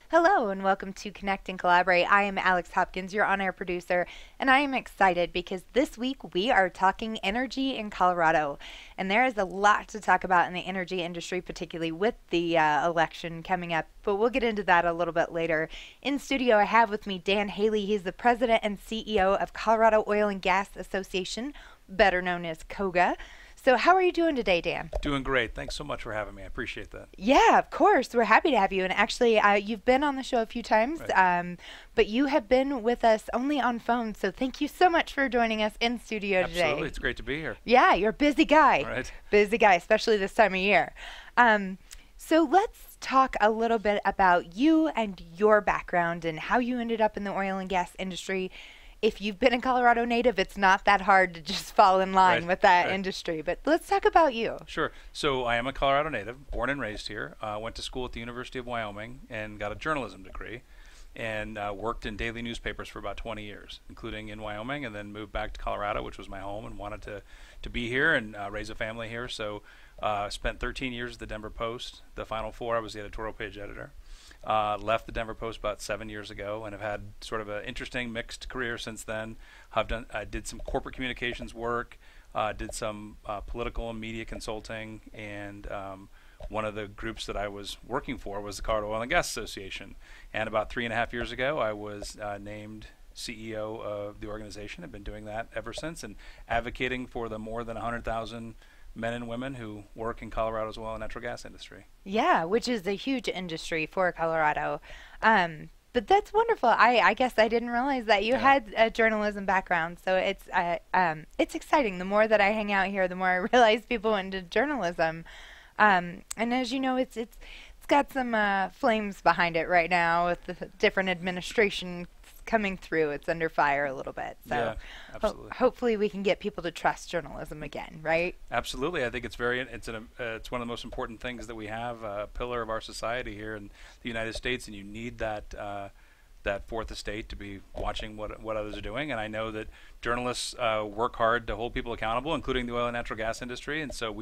Hello and welcome to Connect and Collaborate. I am Alex Hopkins, your on air producer, and I am excited because this week we are talking energy in Colorado. And there is a lot to talk about in the energy industry, particularly with the election coming up, but we'll get into that a little bit later. In studio, I have with me Dan Haley. He's the president and CEO of Colorado Oil and Gas Association, better known as COGA. So, how are you doing today, Dan? Doing great. Thanks so much for having me. I appreciate that. Yeah, of course. We're happy to have you. And actually, you've been on the show a few times, Right. but you have been with us only on phone. So thank you so much for joining us in studio Absolutely. today. It's great to be here. Yeah, you're a busy guy. Right. Busy guy, especially this time of year. So let's talk a little bit about you and your background and how you ended up in the oil and gas industry. If you've been a Colorado native, it's not that hard to just fall in line Right. with that Right. industry. But let's talk about you. Sure. So I am a Colorado native, born and raised here. Went to school at the University of Wyoming and got a journalism degree, and worked in daily newspapers for about 20 years, including in Wyoming, and then moved back to Colorado, which was my home, and wanted to be here and raise a family here. So spent 13 years at the Denver Post. The final 4, I was the editorial page editor. Left the Denver Post about 7 years ago, and have had sort of an interesting mixed career since then. I did some corporate communications work, did some political and media consulting, and one of the groups that I was working for was the Colorado Oil and Gas Association. And about 3.5 years ago, I was named CEO of the organization. I've been doing that ever since, and advocating for the more than 100,000 men and women who work in Colorado's oil and natural gas industry. Yeah, which is a huge industry for Colorado. But that's wonderful. I guess I didn't realize that you Yeah. had a journalism background. So it's exciting. The more that I hang out here, the more I realize people into journalism. And as you know, it's got some flames behind it right now with the different administration coming through. It's under fire a little bit. So Yeah, absolutely. hopefully we can get people to trust journalism again, right? Absolutely, I think it's one of the most important things that we have, a pillar of our society here in the United States, and you need that fourth estate to be watching what others are doing. And I know that journalists work hard to hold people accountable, including the oil and natural gas industry. And so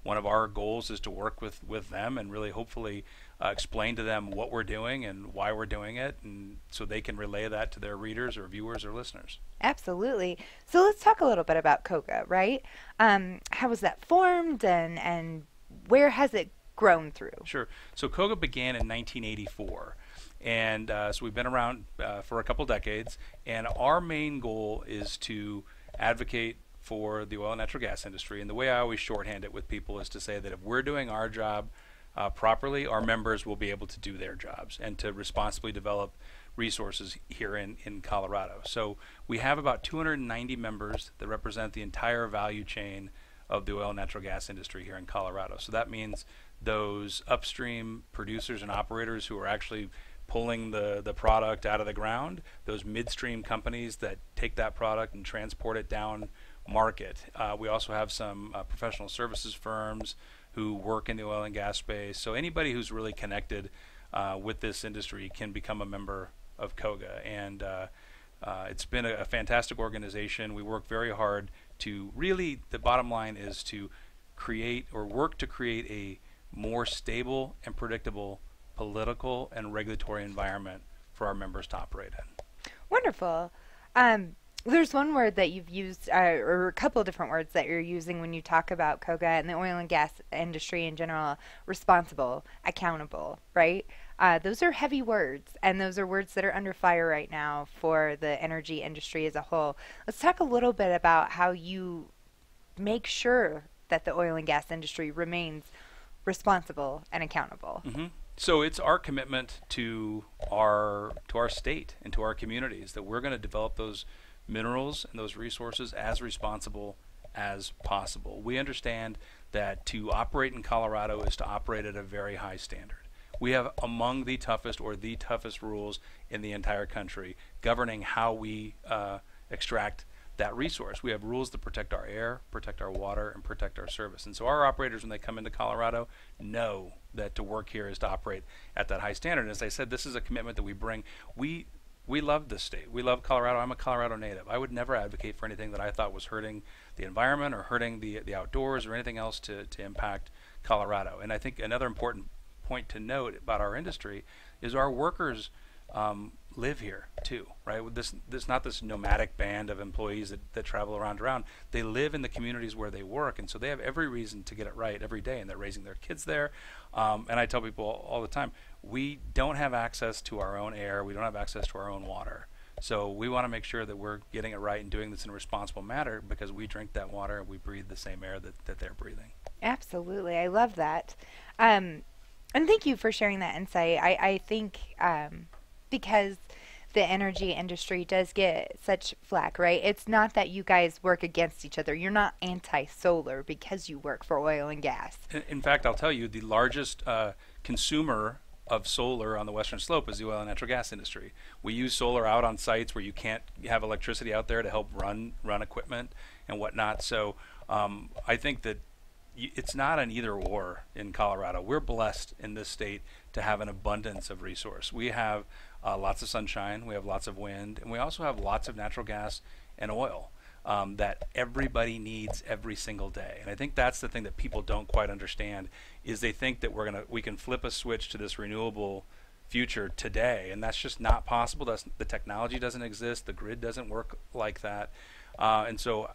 one of our goals is to work with them and really hopefully explain to them what we're doing and why we're doing it, and so they can relay that to their readers or viewers or listeners. Absolutely. So let's talk a little bit about COGA, right? How was that formed and where has it grown through? Sure. So COGA began in 1984. And so we've been around for a couple decades, and our main goal is to advocate for the oil and natural gas industry. And the way I always shorthand it with people is to say that if we're doing our job properly, our members will be able to do their jobs and to responsibly develop resources here in Colorado. So we have about 290 members that represent the entire value chain of the oil and natural gas industry here in Colorado. So that means those upstream producers and operators who are actually pulling the product out of the ground, those midstream companies that take that product and transport it down market. We also have some professional services firms who work in the oil and gas space. So anybody who's really connected with this industry can become a member of COGA. And it's been a fantastic organization. We work very hard to really, the bottom line is to create or work to create a more stable and predictable political and regulatory environment for our members to operate in. Wonderful. There's one word that you've used, or a couple of different words that you're using when you talk about COGA and the oil and gas industry in general: responsible, accountable, right? Those are heavy words, and those are words that are under fire right now for the energy industry as a whole. Let's talk a little bit about how you make sure that the oil and gas industry remains responsible and accountable. So it's our commitment to our state and to our communities that we're going to develop those minerals and those resources as responsible as possible. We understand that to operate in Colorado is to operate at a very high standard. We have among the toughest or the toughest rules in the entire country governing how we extract that resource. We have rules that protect our air, protect our water, and protect our service. And so our operators, when they come into Colorado, know that to work here is to operate at that high standard. And as I said, this is a commitment that we bring. We love this state. We love Colorado. I'm a Colorado native. I would never advocate for anything that I thought was hurting the environment or hurting the outdoors or anything else to impact Colorado. And I think another important point to note about our industry is our workers live here too, right? This not this nomadic band of employees that travel around. They live in the communities where they work, and so they have every reason to get it right every day, and they're raising their kids there. And I tell people all the time, we don't have access to our own air, we don't have access to our own water. So we want to make sure that we're getting it right and doing this in a responsible manner, because we drink that water and we breathe the same air that they're breathing. Absolutely. I love that. And thank you for sharing that insight. I think because the energy industry does get such flack, right? It's not that you guys work against each other. You're not anti-solar because you work for oil and gas. In fact, I'll tell you, the largest consumer of solar on the Western Slope is the oil and natural gas industry. We use solar out on sites where you can't have electricity out there to help run equipment and whatnot. So I think that it's not an either or in Colorado. We're blessed in this state to have an abundance of resource. We have lots of sunshine, we have lots of wind, and we also have lots of natural gas and oil that everybody needs every single day. And I think that's the thing that people don't quite understand, is they think that we can flip a switch to this renewable future today, and that's just not possible. The technology doesn't exist, the grid doesn't work like that, and so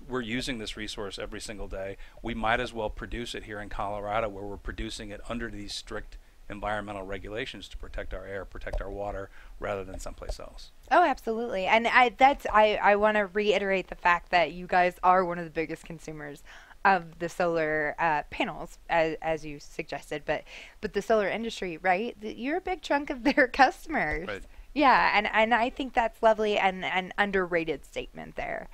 we're using this resource every single day. We might as well produce it here in Colorado, where we're producing it under these strict environmental regulations to protect our air, protect our water, rather than someplace else. Oh, absolutely. And I want to reiterate the fact that you guys are one of the biggest consumers of the solar panels, as you suggested, but the solar industry, right? You're a big chunk of their customers. Right. Yeah, and I think that's lovely and an underrated statement there.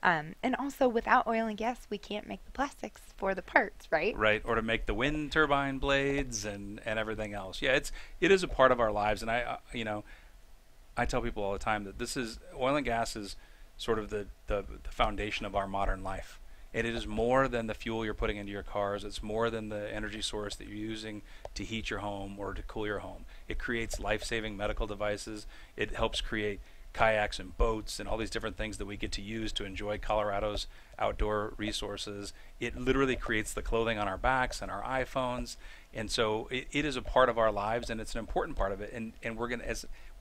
And also, without oil and gas, we can't make the plastics for the parts, right? Right, or to make the wind turbine blades and everything else. Yeah, it is a part of our lives, and I tell people all the time that oil and gas is sort of the foundation of our modern life. And it is more than the fuel you're putting into your cars. It's more than the energy source that you're using to heat your home or to cool your home. It creates life-saving medical devices. It helps create kayaks and boats and all these different things that we get to use to enjoy Colorado's outdoor resources. It literally creates the clothing on our backs and our iPhones, and so it is a part of our lives, and it's an important part of it. And we're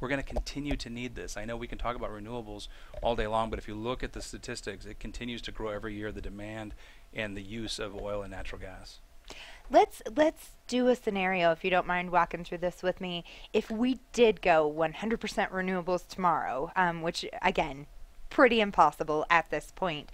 gonna continue to need this. I know we can talk about renewables all day long, but if you look at the statistics, it continues to grow every year, the demand and the use of oil and natural gas. Let's do a scenario, if you don't mind walking through this with me. If we did go 100% renewables tomorrow, which again, pretty impossible at this point,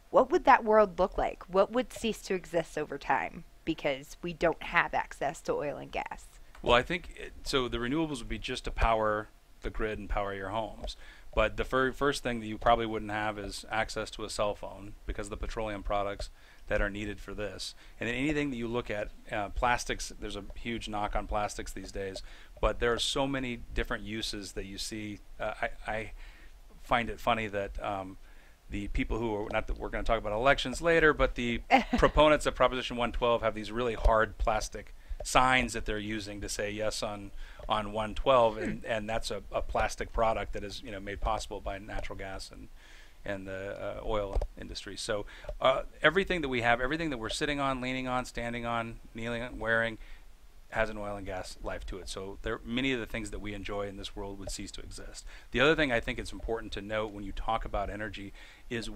what would that world look like? What would cease to exist over time because we don't have access to oil and gas? Well, I think so. The renewables would be just to power the grid and power your homes. But the first thing that you probably wouldn't have is access to a cell phone, because of the petroleum products that are needed for this. And then anything that you look at, plastics, there's a huge knock on plastics these days, but there are so many different uses that you see. I find it funny that the people who are, not that we're going to talk about elections later, but the proponents of Proposition 112 have these really hard plastic signs that they're using to say yes on 112, and that's a plastic product that is made possible by natural gas and the oil industry. So everything that we have, everything that we're sitting on, leaning on, standing on, kneeling on, wearing, has an oil and gas life to it. So many of the things that we enjoy in this world would cease to exist. The other thing I think it's important to note when you talk about energy is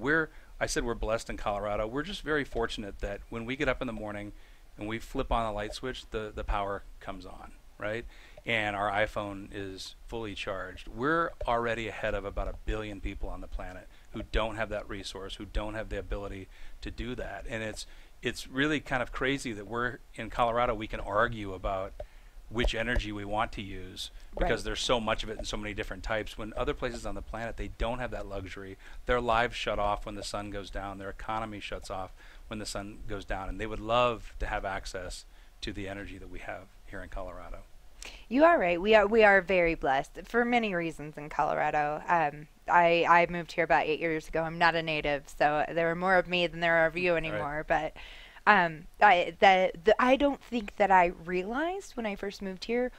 I said we're blessed in Colorado. We're just very fortunate that when we get up in the morning and we flip on a light switch, the power comes on, right? And our iPhone is fully charged. We're already ahead of about 1 billion people on the planet who don't have that resource, who don't have the ability to do that. And it's really kind of crazy that we're in Colorado, we can argue about which energy we want to use because Right. there's so much of it in so many different types. When other places on the planet, they don't have that luxury. Their lives shut off when the sun goes down. Their economy shuts off when the sun goes down. And they would love to have access to the energy that we have here in Colorado. You are right. We are very blessed for many reasons in Colorado. I moved here about 8 years ago. I'm not a native, so there are more of me than there are of you anymore. But I don't think that I realized when I first moved here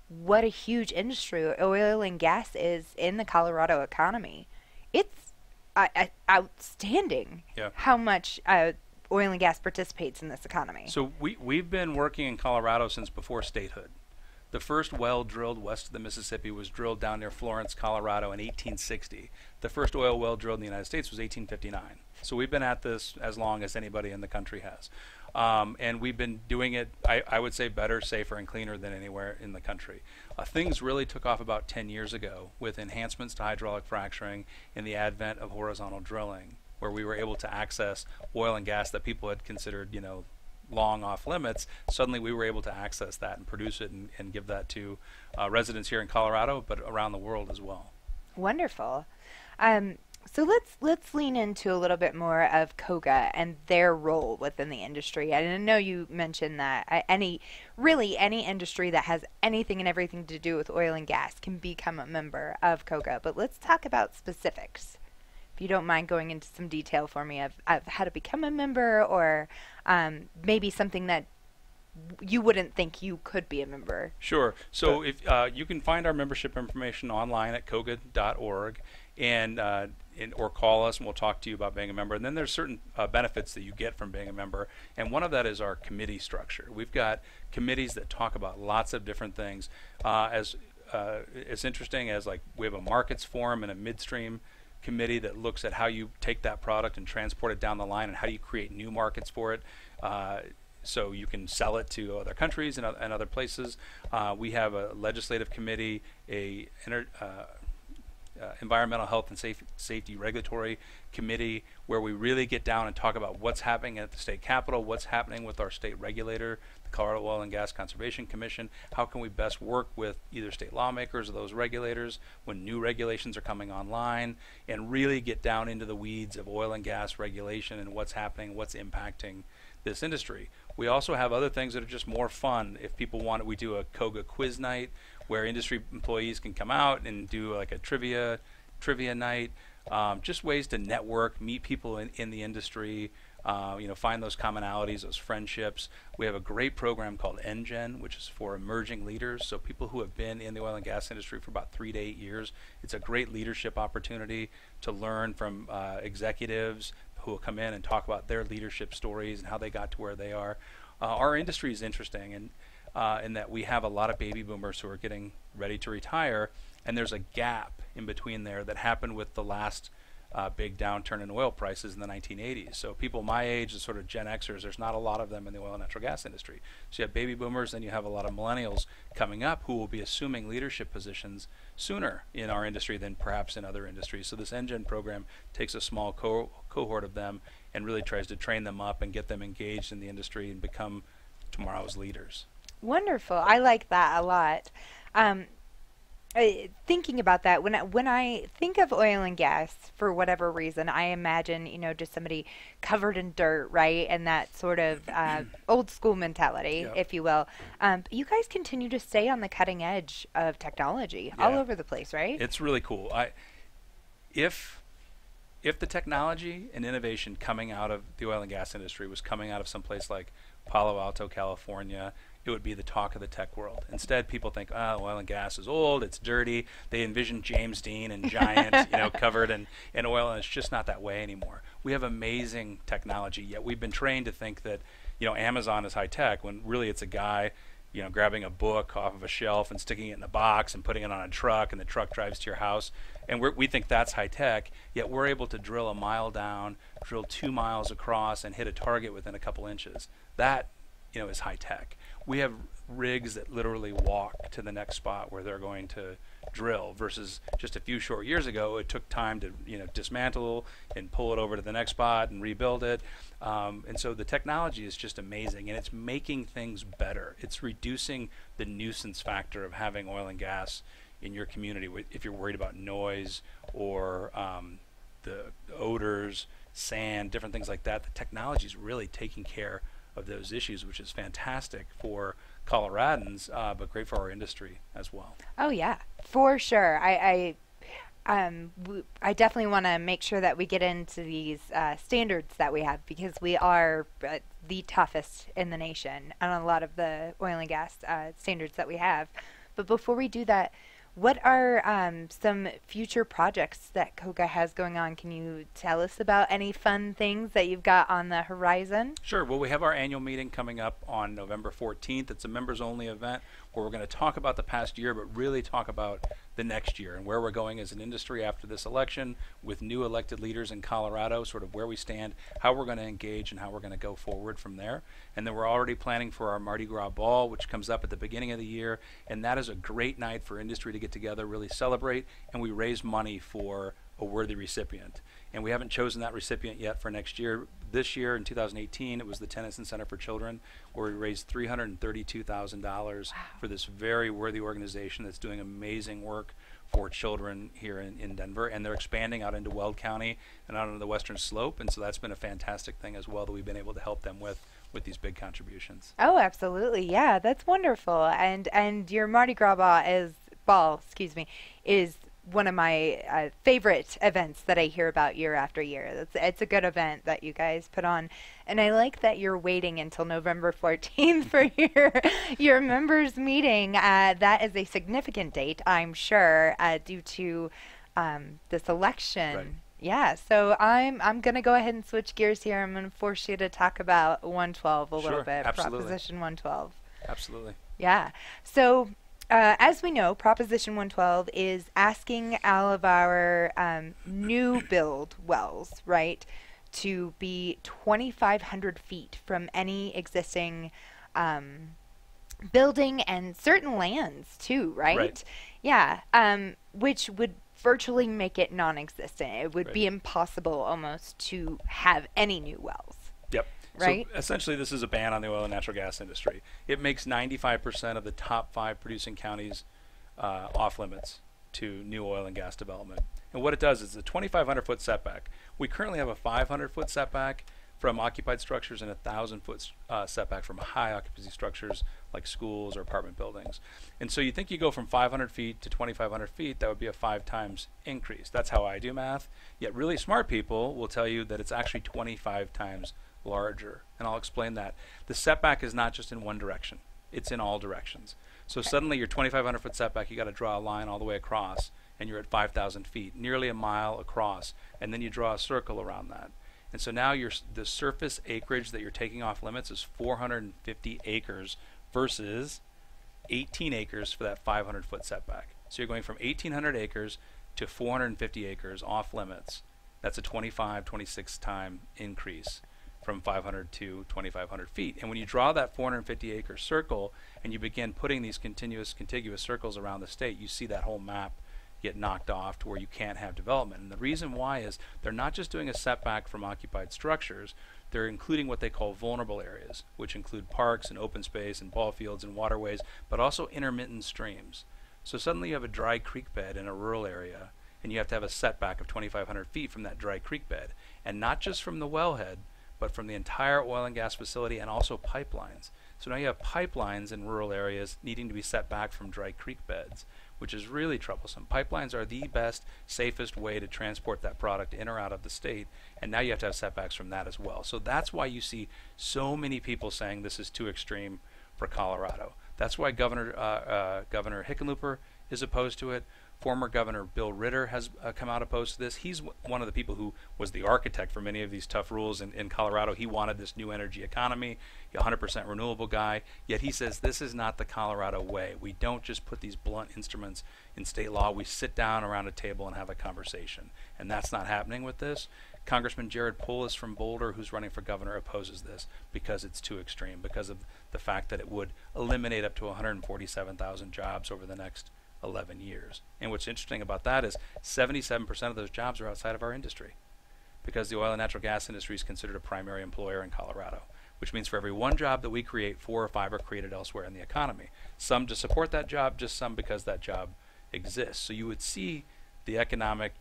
what a huge industry oil and gas is in the Colorado economy. It's outstanding Yeah. how much oil and gas participates in this economy. So we've been working in Colorado since before statehood. The first well drilled west of the Mississippi was drilled down near Florence, Colorado in 1860. The first oil well drilled in the United States was 1859. So we've been at this as long as anybody in the country has. And we've been doing it, I would say, better, safer, and cleaner than anywhere in the country. Things really took off about 10 years ago with enhancements to hydraulic fracturing and the advent of horizontal drilling, where we were able to access oil and gas that people had considered, long off limits. Suddenly we were able to access that and produce it and give that to residents here in Colorado, but around the world as well. Wonderful. So let's lean into a little bit more of COGA and their role within the industry. And I know you mentioned that any industry that has anything and everything to do with oil and gas can become a member of COGA. But let's talk about specifics. If you don't mind going into some detail for me of how to become a member, or maybe something that you wouldn't think you could be a member. Sure. So if you can find our membership information online at coga.org, and or call us and we'll talk to you about being a member. And then there's certain benefits that you get from being a member, and one of that is our committee structure. We've got committees that talk about lots of different things. It's interesting as, like, we have a markets forum and a midstream committee that looks at how you take that product and transport it down the line, and how do you create new markets for it, so you can sell it to other countries and other places. We have a legislative committee, environmental health and safety regulatory committee, where we really get down and talk about what's happening at the state capitol, what's happening with our state regulator, the Colorado Oil and Gas Conservation Commission. How can we best work with either state lawmakers or those regulators when new regulations are coming online, and really get down into the weeds of oil and gas regulation and what's happening, what's impacting this industry. We also have other things that are just more fun. If people want it, we do a COGA quiz night where industry employees can come out and do like a trivia night, just ways to network, meet people in the industry, find those commonalities, those friendships. We have a great program called NGen, which is for emerging leaders, so people who have been in the oil and gas industry for about 3 to 8 years. It's a great leadership opportunity to learn from executives who will come in and talk about their leadership stories and how they got to where they are. Our industry is interesting, and in that we have a lot of baby boomers who are getting ready to retire, and there's a gap in between there that happened with the last big downturn in oil prices in the 1980s. So people my age, the sort of Gen Xers, there's not a lot of them in the oil and natural gas industry. So you have baby boomers, then you have a lot of millennials coming up who will be assuming leadership positions sooner in our industry than perhaps in other industries. So this NGen program takes a small cohort of them and really tries to train them up and get them engaged in the industry and become tomorrow's leaders. Wonderful. I like that a lot. Thinking about that, when I think of oil and gas, for whatever reason, I imagine, just somebody covered in dirt, right? And that sort of old school mentality, Yep. if you will. But you guys continue to stay on the cutting edge of technology all over the place, right? It's really cool. If the technology and innovation coming out of the oil and gas industry was coming out of someplace like Palo Alto, California, it would be the talk of the tech world. Instead, people think, oil and gas is old, it's dirty. They envision James Dean and Giant, covered in oil, and it's just not that way anymore. We have amazing technology, yet we've been trained to think that, Amazon is high tech, when really it's a guy, grabbing a book off of a shelf and sticking it in a box and putting it on a truck, and the truck drives to your house. And we think that's high tech, yet we're able to drill a mile down, drill 2 miles across, and hit a target within a couple inches. That, is high tech. We have rigs that literally walk to the next spot where they're going to drill, versus just a few short years ago it took time to dismantle and pull it over to the next spot and rebuild it. And so the technology is just amazing, and it's making things better. It's reducing the nuisance factor of having oil and gas in your community if you're worried about noise or the odors, sand, different things like that. The technology is really taking care of those issues, which is fantastic for Coloradans, but great for our industry as well. Oh yeah, for sure. I definitely want to make sure that we get into these standards that we have, because we are the toughest in the nation on a lot of the oil and gas standards that we have. But before we do that, What are some future projects that COGA has going on? Can you tell us about any fun things that you've got on the horizon? Sure. Well, we have our annual meeting coming up on November 14th. It's a members-only event where we're going to talk about the past year, but really talk about the next year and where we're going as an industry after this election with new elected leaders in Colorado, sort of where we stand, how we're going to engage, and how we're going to go forward from there. And then we're already planning for our Mardi Gras ball, which comes up at the beginning of the year. And that is a great night for industry to get together, really celebrate, and we raise money for a worthy recipient. And we haven't chosen that recipient yet for next year. This year, in 2018, it was the Tennyson Center for Children, where we raised $332,000 for this very worthy organization that's doing amazing work for children here in Denver. And they're expanding out into Weld County and out into the Western Slope. And so that's been a fantastic thing as well that we've been able to help them with these big contributions. Oh, absolutely. Yeah, that's wonderful. And your Mardi Gras ball, excuse me, is one of my favorite events that I hear about year after year. It's a good event that you guys put on. And I like that you're waiting until November 14th for your members meeting. That is a significant date, I'm sure, due to this election. Right. Yeah, so I'm going to go ahead and switch gears here. I'm going to force you to talk about 112 a little Sure, bit, absolutely. Proposition 112. Absolutely. Yeah. So, as we know, Proposition 112 is asking all of our new build wells, right, to be 2,500 feet from any existing building and certain lands, too, right? Right. Yeah. Which would virtually make it non-existent. It would be impossible almost to have any new wells. Yep. Right? So essentially, this is a ban on the oil and natural gas industry. It makes 95% of the top 5 producing counties off limits to new oil and gas development. And what it does is a 2,500-foot setback. We currently have a 500-foot setback from occupied structures and a 1,000-foot setback from high occupancy structures like schools or apartment buildings. And so you think you go from 500 feet to 2,500 feet, that would be a 5 times increase. That's how I do math. Yet really smart people will tell you that it's actually 25 times larger. And I'll explain that. The setback is not just in one direction. It's in all directions. So suddenly your 2,500-foot setback, you got to draw a line all the way across, and you're at 5,000 feet, nearly a mile across. And then you draw a circle around that. And so now the surface acreage that you're taking off limits is 450 acres versus 18 acres for that 500-foot setback. So you're going from 1,800 acres to 450 acres off limits. That's a 26 time increase from 500 to 2,500 feet. And when you draw that 450 acre circle and you begin putting these contiguous circles around the state, you see that whole map get knocked off to where you can't have development. And the reason why is they're not just doing a setback from occupied structures, they're including what they call vulnerable areas, which include parks and open space and ball fields and waterways, but also intermittent streams. So suddenly you have a dry creek bed in a rural area, and you have to have a setback of 2,500 feet from that dry creek bed, and not just from the wellhead, but from the entire oil and gas facility and also pipelines. So now you have pipelines in rural areas needing to be set back from dry creek beds, which is really troublesome. Pipelines are the best, safest way to transport that product in or out of the state, and now you have to have setbacks from that as well. So that's why you see so many people saying this is too extreme for Colorado. That's why Governor Hickenlooper is opposed to it. Former Governor Bill Ritter has come out opposed to this. He's one of the people who was the architect for many of these tough rules in Colorado. He wanted this new energy economy, a 100% renewable guy, yet he says this is not the Colorado way. We don't just put these blunt instruments in state law. We sit down around a table and have a conversation, and that's not happening with this. Congressman Jared Polis from Boulder, who's running for governor, opposes this because it's too extreme, because of the fact that it would eliminate up to 147,000 jobs over the next 11 years. And what's interesting about that is 77% of those jobs are outside of our industry, because the oil and natural gas industry is considered a primary employer in Colorado, which means for every one job that we create, 4 or 5 are created elsewhere in the economy. Some to support that job, just some because that job exists. So you would see the economic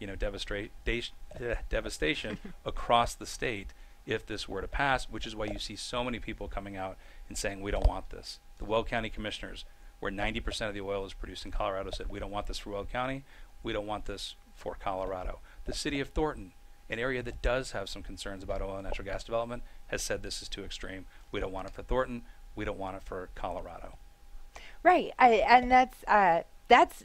devastation across the state if this were to pass, which is why you see so many people coming out and saying we don't want this. The Weld County commissioners, where 90% of the oil is produced in Colorado, said we don't want this for Weld County, we don't want this for Colorado. The city of Thornton, an area that does have some concerns about oil and natural gas development, has said this is too extreme. We don't want it for Thornton, we don't want it for Colorado. Right, and that's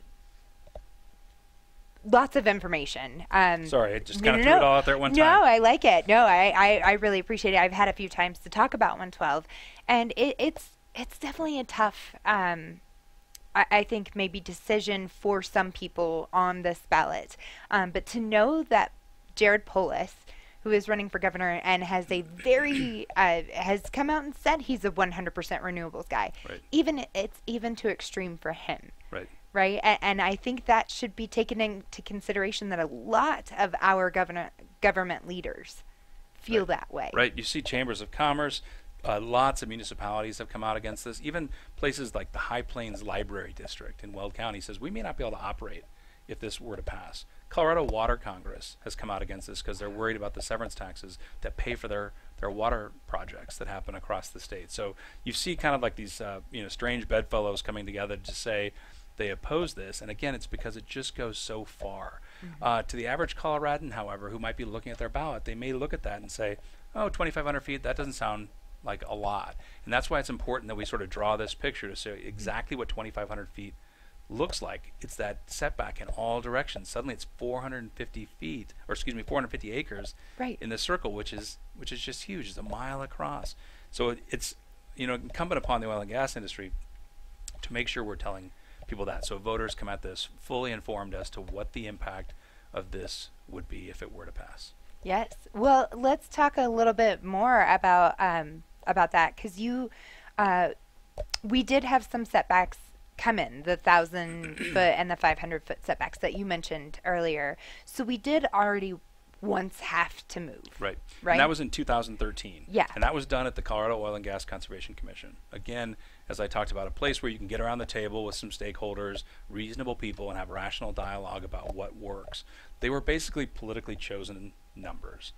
lots of information. Sorry, I just kind of threw it all out there at one time. No, I like it. No, I really appreciate it. I've had a few times to talk about 112, and it's definitely a tough, I think maybe decision for some people on this ballot. But to know that Jared Polis, who is running for governor and has a very has come out and said he's a 100% renewables guy. Right. It's even too extreme for him. Right. Right. And I think that should be taken into consideration, that a lot of our government leaders feel that way. Right. You see chambers of commerce. Lots of municipalities have come out against this. Even places like the High Plains Library District in Weld County says we may not be able to operate if this were to pass. Colorado Water Congress has come out against this because they're worried about the severance taxes that pay for their water projects that happen across the state. So you see kind of like these strange bedfellows coming together to say they oppose this. And again, it's because it just goes so far. To the average Coloradan, however, who might be looking at their ballot, they may look at that and say, oh, 2,500 feet, that doesn't sound like a lot. And that's why it's important that we sort of draw this picture to say exactly what 2,500 feet looks like. It's that setback in all directions. Suddenly it's 450 feet, or excuse me, 450 acres in the circle, which is just huge. It's a mile across. So it's incumbent upon the oil and gas industry to make sure we're telling people that, so voters come at this fully informed as to what the impact of this would be if it were to pass. Yes. Well, let's talk a little bit more about that, because we did have some setbacks come in, the 1,000-foot and the 500-foot setbacks that you mentioned earlier. So we did already once have to move. Right. And that was in 2013. Yeah. And that was done at the Colorado Oil and Gas Conservation Commission. Again, as I talked about, a place where you can get around the table with some stakeholders, reasonable people, and have rational dialogue about what works. They were basically politically chosen numbers.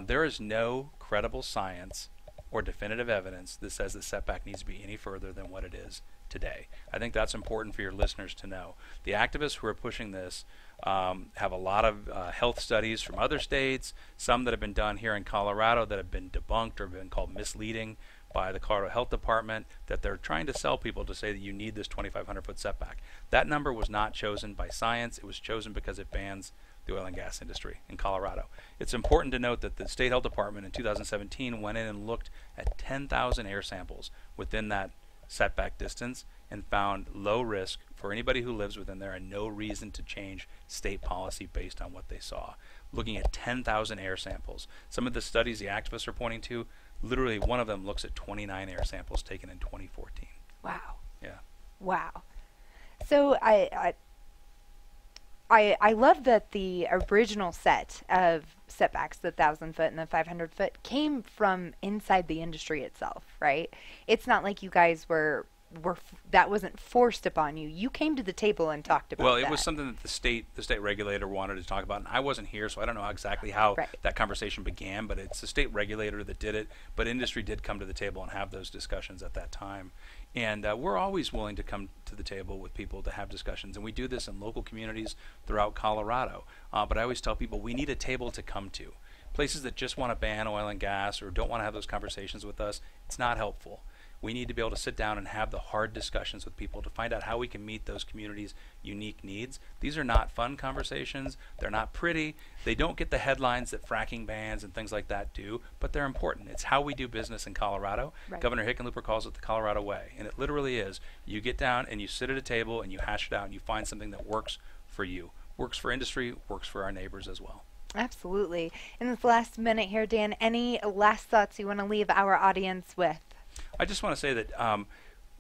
There is no credible science or definitive evidence that says the setback needs to be any further than what it is today. I think that's important for your listeners to know. The activists who are pushing this have a lot of health studies from other states, some that have been done here in Colorado that have been debunked or been called misleading by the Colorado Health Department, that they're trying to sell people to say that you need this 2,500-foot setback. That number was not chosen by science. It was chosen because it bans the oil and gas industry in Colorado. It's important to note that the State Health Department in 2017 went in and looked at 10,000 air samples within that setback distance and found low risk for anybody who lives within there and no reason to change state policy based on what they saw. Looking at 10,000 air samples. Some of the studies the activists are pointing to, literally one of them looks at 29 air samples taken in 2014. Wow. Yeah. Wow. So I love that the original set of setbacks, the 1,000-foot and the 500-foot, came from inside the industry itself, right? It's not like you guys were that wasn't forced upon you. You came to the table and talked about Well, that. it was something that the state regulator wanted to talk about, and I wasn't here, so I don't know exactly how that conversation began, but it's the state regulator that did it, but industry did come to the table and have those discussions at that time. And we're always willing to come to the table with people to have discussions, and we do this in local communities throughout Colorado. But I always tell people we need a table to come to. Places that just want to ban oil and gas or don't want to have those conversations with us, it's not helpful. We need to be able to sit down and have the hard discussions with people to find out how we can meet those communities' unique needs. These are not fun conversations. They're not pretty. They don't get the headlines that fracking bans and things like that do, but they're important. It's how we do business in Colorado. Right. Governor Hickenlooper calls it the Colorado way, and it literally is. You get down and you sit at a table and you hash it out and you find something that works for you. Works for industry, works for our neighbors as well. Absolutely. In this last minute here, Dan, any last thoughts you want to leave our audience with? I just want to say that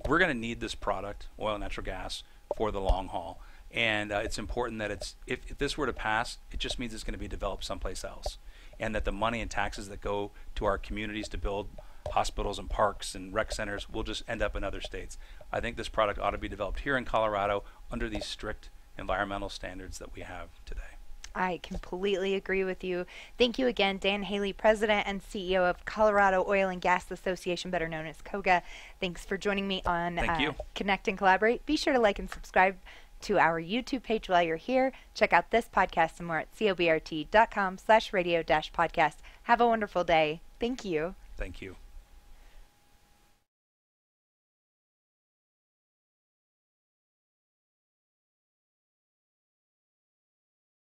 we're going to need this product, oil and natural gas, for the long haul. And it's important that if this were to pass, it just means it's going to be developed someplace else. And that the money and taxes that go to our communities to build hospitals and parks and rec centers will just end up in other states. I think this product ought to be developed here in Colorado under these strict environmental standards that we have today. I completely agree with you. Thank you again, Dan Haley, President and CEO of Colorado Oil and Gas Association, better known as COGA. Thanks for joining me on Connect and Collaborate. Be sure to like and subscribe to our YouTube page while you're here. Check out this podcast and more at cobrt.com/radio-podcast. Have a wonderful day. Thank you. Thank you.